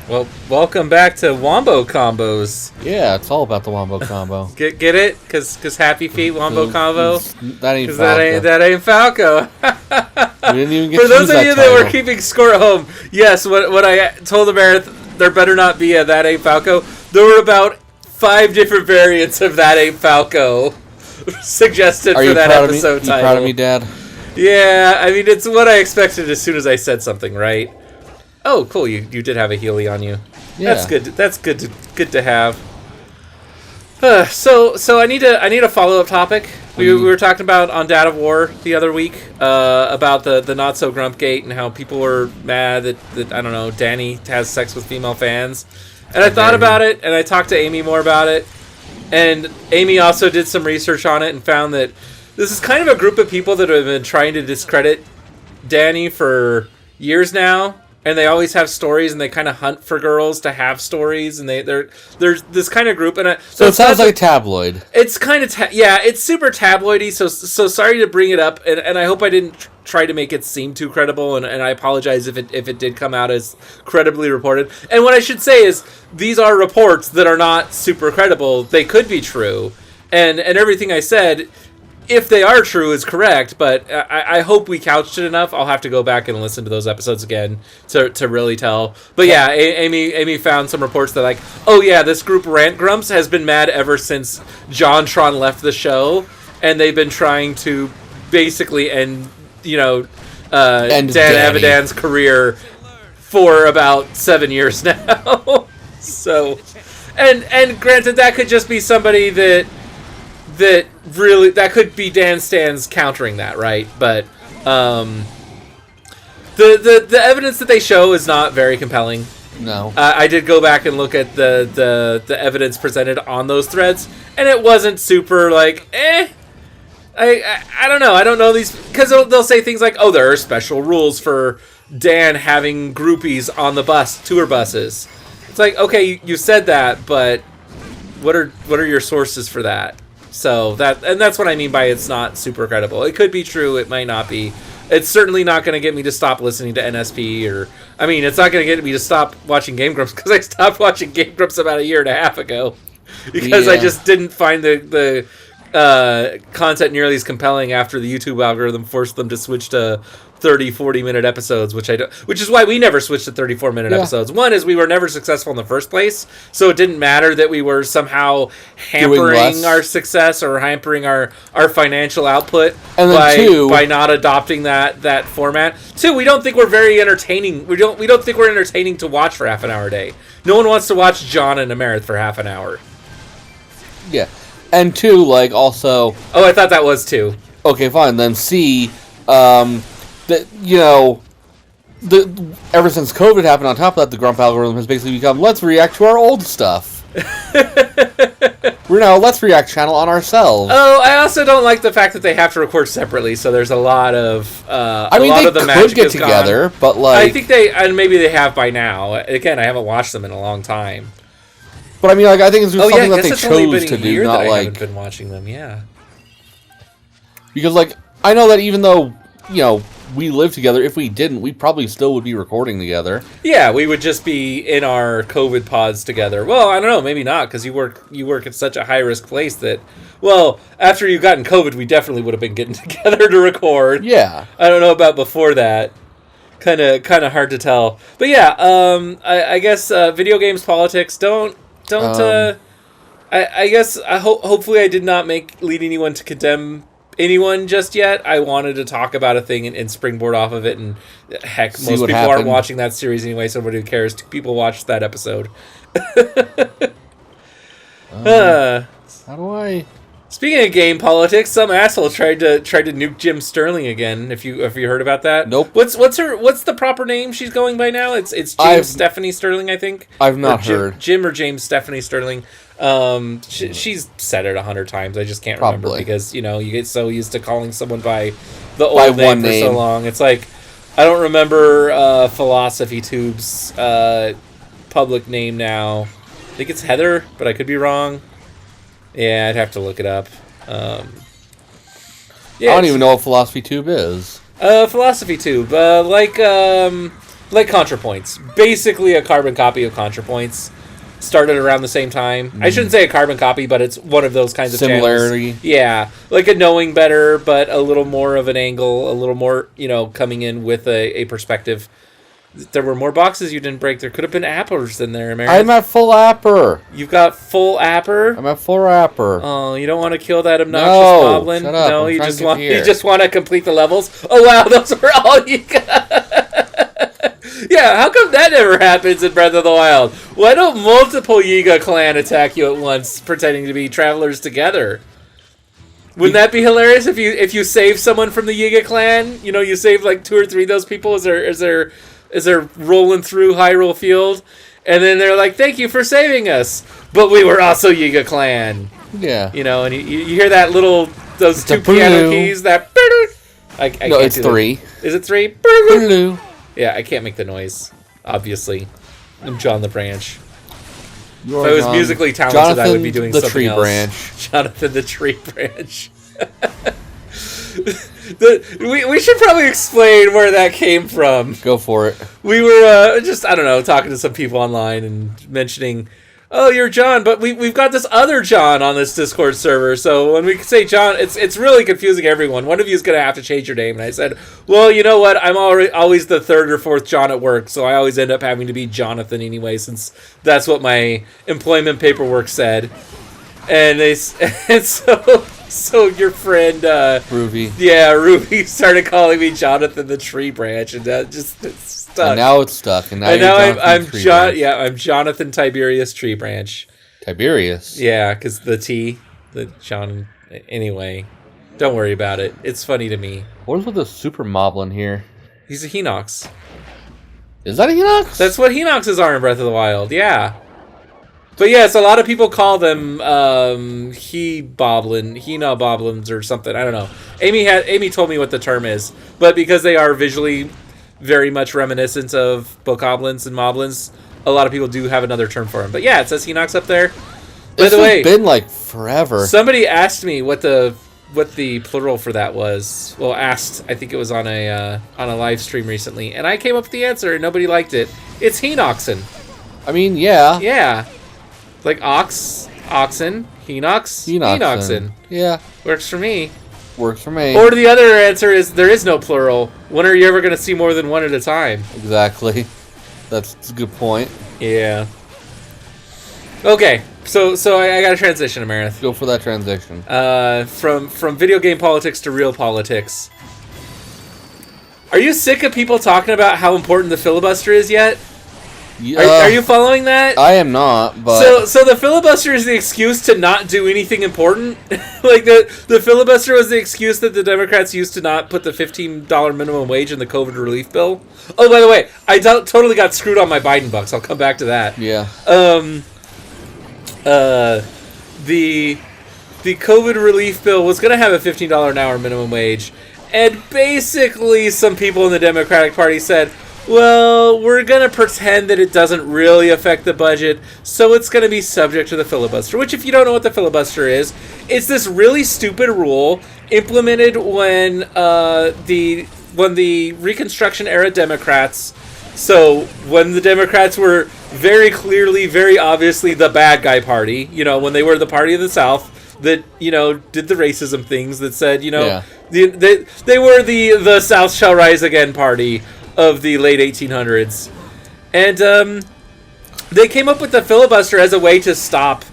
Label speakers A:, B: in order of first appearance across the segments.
A: Well, welcome back to Wombo Combos.
B: Yeah, it's all about the Wombo combo.
A: Get it? Cause Happy Feet Wombo Combo.
B: That ain't Falco.
A: That ain't Falco.
B: We didn't even get
A: For
B: to
A: those
B: use
A: of you
B: title.
A: that were keeping score at home, yes, what I told Amarith, there better not be a That Ain't Falco. There were about 5 different variants of That Ain't Falco suggested for that episode title.
B: Are you proud of me, Dad?
A: Yeah, I mean, it's what I expected as soon as I said something, right? Oh, cool! You did have a Healy on you. Yeah. That's good. That's good to have. So I need a follow up topic. We were talking about on Dad of War the other week about the not so grump gate and how people were mad that I don't know, Danny has sex with female fans, and I thought about it and I talked to Amy more about it, and Amy also did some research on it and found that this is kind of a group of people that have been trying to discredit Danny for years now. And they always have stories, and they kind of hunt for girls to have stories, and they're this kind of group. And
B: so it sounds like tabloid.
A: It's kind of it's super tabloidy. So sorry to bring it up, and I hope I didn't try to make it seem too credible, and I apologize if it did come out as credibly reported. And what I should say is these are reports that are not super credible. They could be true, and everything I said, if they are true, is correct, but I hope we couched it enough. I'll have to go back and listen to those episodes again to really tell. But yeah, Amy found some reports that like, oh yeah, this group Rant Grumps has been mad ever since JonTron left the show, and they've been trying to basically end Dan Avidan's career for about 7 years now. So, and granted, that could just be somebody that really, that could be Dan Stans countering that, right? But the evidence that they show is not very compelling.
B: No.
A: I did go back and look at the evidence presented on those threads, and it wasn't super like, I don't know. I don't know these, because they'll say things like, oh, there are special rules for Dan having groupies on the tour buses. It's like, okay, you said that, but what are your sources for that? So that's what I mean by it's not super credible. It could be true, it might not be. It's certainly not going to get me to stop listening to NSP, or I mean, it's not going to get me to stop watching Game Grumps, because I stopped watching Game Grumps about 1.5 years ago because I just didn't find the content nearly as compelling after the YouTube algorithm forced them to switch to 30-40 minute episodes, which is why we never switched to 34-minute episodes. One is we were never successful in the first place, so it didn't matter that we were somehow hampering our success or hampering our financial output by not adopting that format. 2, we don't think we're very entertaining. We don't think we're entertaining to watch for half an hour a day. No one wants to watch John and Amarith for half an hour.
B: Yeah. And 2, like, also...
A: Oh, I thought that was 2.
B: Okay, fine. Then C, that, ever since COVID happened, on top of that, the Grump algorithm has basically become, let's react to our old stuff. We're now a Let's React channel on ourselves.
A: Oh, I also don't like the fact that they have to record separately, so there's a lot of the magic
B: could get together, but like...
A: I think and maybe they have by now. Again, I haven't watched them in a long time.
B: But I mean, like, I think it's just something that they chose to do, not
A: I
B: like...
A: haven't been watching them, yeah.
B: Because, like, I know that even though, we live together, if we didn't, we probably still would be recording together.
A: Yeah, we would just be in our COVID pods together. Well, I don't know, maybe not, because you work at such a high-risk place that... Well, after you've gotten COVID, we definitely would have been getting together to record.
B: Yeah.
A: I don't know about before that. Kind of hard to tell. But yeah, I guess video games, politics, I guess hopefully I did not lead anyone to condemn anyone just yet. I wanted to talk about a thing and springboard off of it, and heck, most people aren't watching that series anyway, so nobody cares. 2 people watched that episode.
B: How do I...
A: Speaking of game politics, some asshole tried to nuke Jim Sterling again. If you heard about that,
B: nope.
A: What's the proper name she's going by now? It's Stephanie Sterling, I think.
B: I've not heard
A: Jim or James Stephanie Sterling. She's said it 100 times. I just can't remember because you get so used to calling someone by the old name for so long. It's like I don't remember Philosophy Tube's public name now. I think it's Heather, but I could be wrong. Yeah, I'd have to look it up.
B: I don't even know what Philosophy Tube is.
A: Philosophy Tube, like Like ContraPoints. Basically a carbon copy of ContraPoints. Started around the same time. I shouldn't say a carbon copy, but it's one of those kinds of
B: similarity.
A: Channels. Yeah. Like a knowing better, but a little more of an angle, a little more, coming in with a perspective. There were more boxes you didn't break. There could have been appers in there, Amarith.
B: I'm at full apper.
A: You've got full apper?
B: I'm at full apper.
A: Oh, you don't want to kill that obnoxious goblin?
B: Shut up.
A: No, you just want to complete the levels? Oh, wow, those were all you got. Yeah, how come that never happens in Breath of the Wild? Why don't multiple Yiga clan attack you at once, pretending to be travelers together? Wouldn't that be hilarious if you save someone from the Yiga clan? You save like 2 or 3 of those people as they're rolling through Hyrule Field, and then they're like, "Thank you for saving us, but we were also Yiga clan."
B: Yeah.
A: And you hear that those 2 piano keys that. I can't
B: it's 3.
A: Is it 3?
B: Blue.
A: Yeah, I can't make the noise, obviously. I'm John the Branch. If I was musically talented,
B: Jonathan,
A: I would be doing something
B: tree
A: else.
B: Branch.
A: Jonathan the Tree Branch. We should probably explain where that came from.
B: Go for it.
A: We were talking to some people online and mentioning, "Oh, you're John, but we've got this other John on this Discord server." So when we say John, it's really confusing everyone. One of you is going to have to change your name. And I said, "Well, you know what? I'm always the 3rd or 4th John at work, so I always end up having to be Jonathan anyway, since that's what my employment paperwork said." And so your friend
B: Ruby.
A: Yeah, Ruby started calling me Jonathan the Tree Branch, and that just stuck.
B: And now it's stuck. And now
A: I'm Jonathan Tiberius Tree Branch.
B: Tiberius.
A: Yeah, because the John. Anyway, don't worry about it. It's funny to me.
B: What is with the super moblin here?
A: He's a Hinox.
B: Is that a Hinox?
A: That's what Hinoxes are in Breath of the Wild. Yeah. But yes, a lot of people call them Hina-boblins or something. I don't know. Amy told me what the term is, but because they are visually very much reminiscent of bokoblins and moblins, a lot of people do have another term for them. But yeah, it says Hinox up there. By the way,
B: it's been like forever.
A: Somebody asked me what the plural for that was. Well, I think it was on a live stream recently, and I came up with the answer, and nobody liked it. It's Hinoxen.
B: I mean, yeah.
A: Yeah. Like oxen, Hinoxen.
B: Yeah.
A: Works for me.
B: Works for me.
A: Or the other answer is there is no plural. When are you ever going to see more than one at a time?
B: Exactly. That's a good point.
A: Yeah. Okay, so I got a transition, Amarith.
B: Go for that transition.
A: From video game politics to real politics. Are you sick of people talking about how important the filibuster is yet? Are you following that?
B: I am not, but...
A: So the filibuster is the excuse to not do anything important? Like, the filibuster was the excuse that the Democrats used to not put the $15 minimum wage in the COVID relief bill? Oh, by the way, I totally got screwed on my Biden bucks. I'll come back to that.
B: Yeah.
A: The COVID relief bill was going to have a $15 an hour minimum wage, and basically some people in the Democratic Party said, well, we're going to pretend that it doesn't really affect the budget, so it's going to be subject to the filibuster, which, if you don't know what the filibuster is, it's this really stupid rule implemented when the Reconstruction era Democrats, so when the Democrats were very clearly, very obviously the bad guy party, when they were the party of the South that, did the racism things that said, they were the South shall rise again party of the late 1800s. And they came up with the filibuster as a way to stop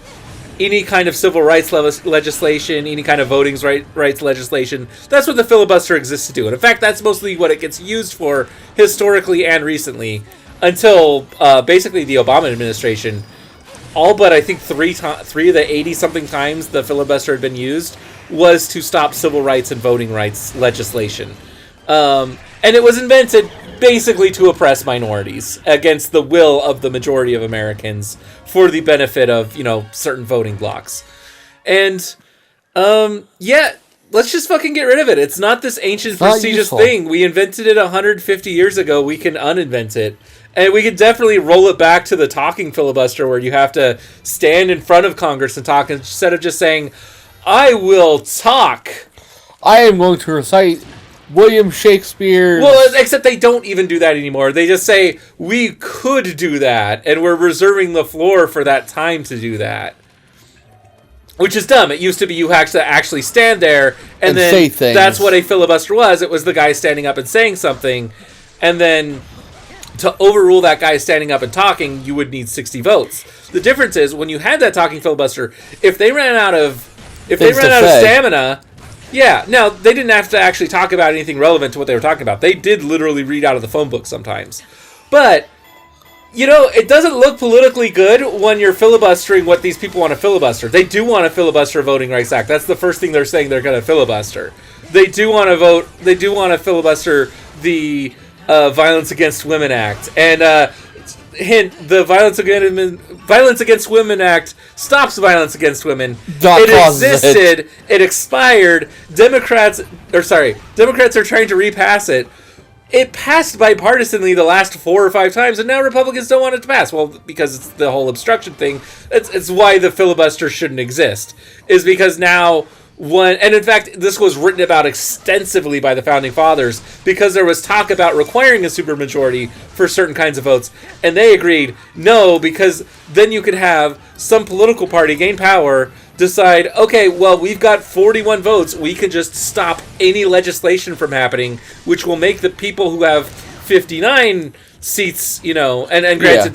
A: any kind of civil rights legislation, any kind of voting rights legislation. That's what the filibuster exists to do. And in fact, that's mostly what it gets used for historically and recently, until basically the Obama administration. All but I think three of the 80-something times the filibuster had been used was to stop civil rights and voting rights legislation. And it was invented basically to oppress minorities against the will of the majority of Americans for the benefit of, certain voting blocks. And, let's just fucking get rid of it. It's not this ancient, prestigious thing. We invented it 150 years ago. We can uninvent it. And we could definitely roll it back to the talking filibuster where you have to stand in front of Congress and talk instead of just saying, I will talk.
B: I am going to recite William Shakespeare.
A: Well, except they don't even do that anymore. They just say, we could do that, and we're reserving the floor for that time to do that. Which is dumb. It used to be you had to actually stand there, and then
B: say things.
A: That's what a filibuster was. It was the guy standing up and saying something, and then to overrule that guy standing up and talking, you would need 60 votes. The difference is, when you had that talking filibuster, if they ran out of stamina... Yeah, now, they didn't have to actually talk about anything relevant to what they were talking about. They did literally read out of the phone book sometimes. But, it doesn't look politically good when you're filibustering what these people want to filibuster. They do want to filibuster a Voting Rights Act. That's the first thing they're saying they're going to filibuster. They do want to filibuster the Violence Against Women Act. And, hint, the Violence Against Women Act stops violence against women. It existed. It expired. Democrats are trying to repass it. It passed bipartisanly the last 4 or 5 times, and now Republicans don't want it to pass. Well, because it's the whole obstruction thing. It's why the filibuster shouldn't exist. Is because now... and in fact, this was written about extensively by the Founding Fathers because there was talk about requiring a supermajority for certain kinds of votes, and they agreed, no, because then you could have some political party gain power, decide, okay, well, we've got 41 votes, we can just stop any legislation from happening, which will make the people who have 59 seats, and granted,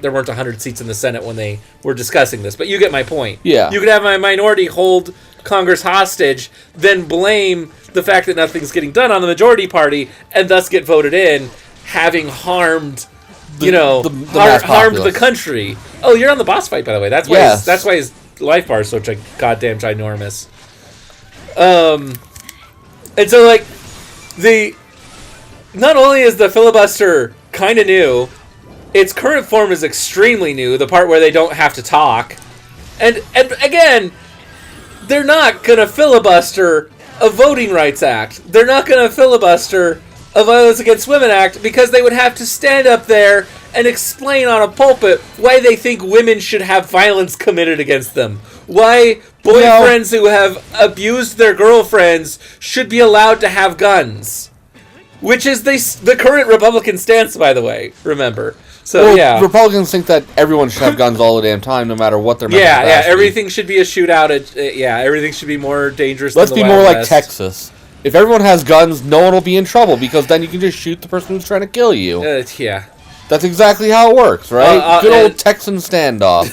A: there weren't 100 seats in the Senate when they were discussing this, but you get my point.
B: Yeah.
A: You could have a minority hold Congress hostage, then blame the fact that nothing's getting done on the majority party, and thus get voted in, having harmed, harmed the country. Oh, you're on the boss fight, by the way. That's why his life bar is such a goddamn ginormous. And so, not only is the filibuster kind of new, its current form is extremely new, the part where they don't have to talk. And again... They're not going to filibuster a Voting Rights Act. They're not going to filibuster a Violence Against Women Act because they would have to stand up there and explain on a pulpit why they think women should have violence committed against them. Why boyfriends who have abused their girlfriends should be allowed to have guns. Which is the current Republican stance, by the way, remember. So,
B: Republicans think that everyone should have guns all the damn time, no matter what their mental capacity.
A: Yeah, everything should be a shootout. Everything should be more dangerous
B: Let's
A: than the
B: be more
A: Wild
B: like
A: West.
B: Texas. If everyone has guns, no one will be in trouble, because then you can just shoot the person who's trying to kill you.
A: Yeah.
B: That's exactly how it works, right? Good old Texan standoff.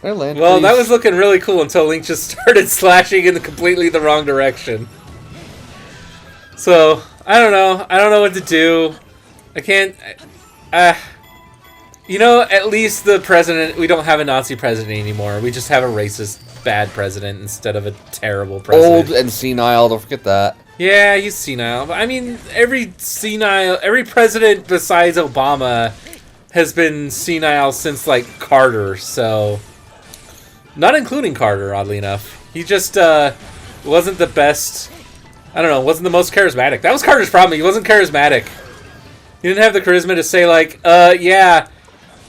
A: Well, that was looking really cool until Link just started slashing in completely the wrong direction. So, I don't know. I don't know what to do. I can't... at least the president... We don't have a Nazi president anymore. We just have a racist, bad president instead of a terrible president.
B: Old and senile, don't forget that.
A: Yeah, he's senile. But, I mean, every president besides Obama has been senile since, Carter, so... Not including Carter, oddly enough. He just wasn't the best... I don't know, wasn't the most charismatic. That was Carter's problem. He wasn't charismatic. He didn't have the charisma to say,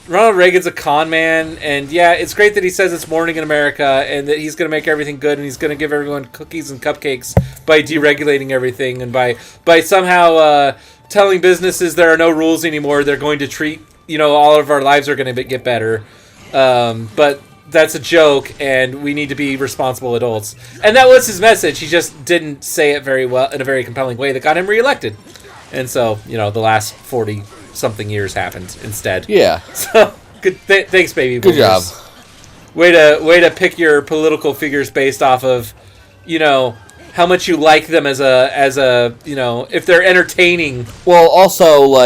A: Ronald Reagan's a con man, and it's great that he says it's morning in America, and that he's going to make everything good, and he's going to give everyone cookies and cupcakes by deregulating everything, and by somehow telling businesses there are no rules anymore, they're going to treat, all of our lives are going to get better. But... that's a joke, and we need to be responsible adults. And that was his message. He just didn't say it very well, in a very compelling way that got him reelected. And so, the last 40-something years happened instead.
B: Yeah.
A: So, good. Thanks, baby boomers.
B: Good job.
A: Way to pick your political figures based off of, how much you like them as a if they're entertaining.
B: Well, also,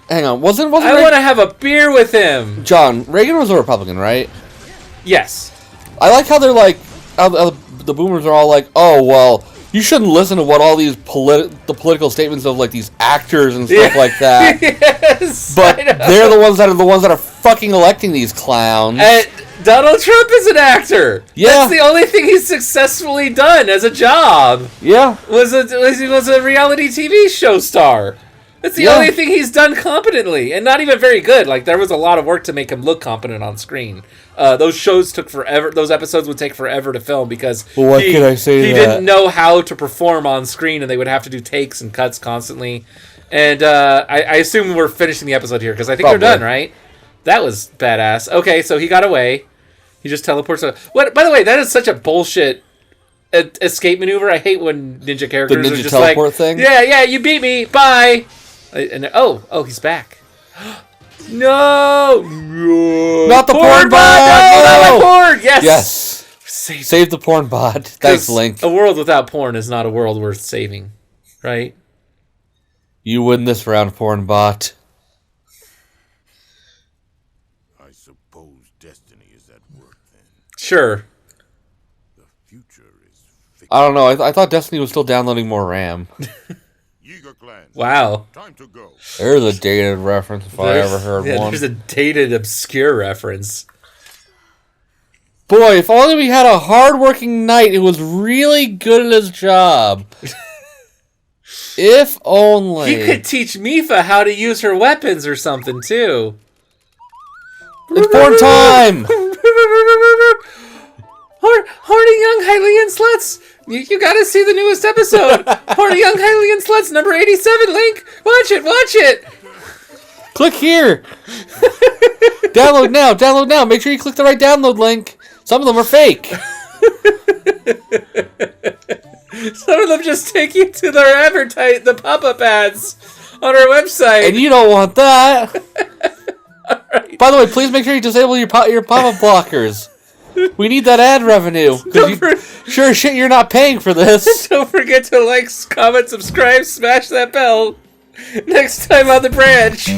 B: hang on, wasn't
A: I want to have a beer with him.
B: John, Reagan was a Republican, right?
A: Yes.
B: I like how they're how the boomers are all oh, well, you shouldn't listen to what all these the political statements of these actors and stuff like that.
A: Yes.
B: But they're the ones that are fucking electing these clowns.
A: Donald Trump is an actor.
B: Yeah.
A: That's the only thing he's successfully done as a job.
B: Yeah.
A: He was a reality TV show star. That's the only thing he's done competently, and not even very good. Like, there was a lot of work to make him look competent on screen. Those shows took forever. Those episodes would take forever to film because he didn't know how to perform on screen, and they would have to do takes and cuts constantly. And I assume we're finishing the episode here because I think they're done, right? That was badass. Okay, so he got away. He just teleports. What? By the way, that is such a bullshit escape maneuver. I hate when ninja characters
B: are
A: just
B: teleport thing?
A: Yeah, you beat me. Bye. And oh, he's back. No,
B: not the porn bot.
A: No, not my porn.
B: Yes. Save the porn bot. Thanks, Link.
A: A world without porn is not a world worth saving, right?
B: You win this round, porn bot.
C: I suppose destiny is at work then.
A: Sure.
C: The future is fixed.
B: I don't know. I thought Destiny was still downloading more RAM.
A: Wow.
C: Time to go.
B: There's a dated reference if I ever heard one.
A: There's a dated, obscure reference.
B: Boy, if only we had a hard-working knight who was really good at his job. If only.
A: He could teach Mifa how to use her weapons or something, too.
B: It's porn time!
A: Horny young Hylian sluts! You gotta see the newest episode! Horny young Hylian sluts, number 87, Link! Watch it!
B: Click here! Download now! Make sure you click the right download link! Some of them are fake!
A: Some of them just take you to their the pop-up ads on our website.
B: And you don't want that!
A: Right.
B: By the way, please make sure you disable your pop-up blockers. We need that ad revenue. Sure as shit, you're not paying for this.
A: Don't forget to like, comment, subscribe, smash that bell. Next time on The Branch.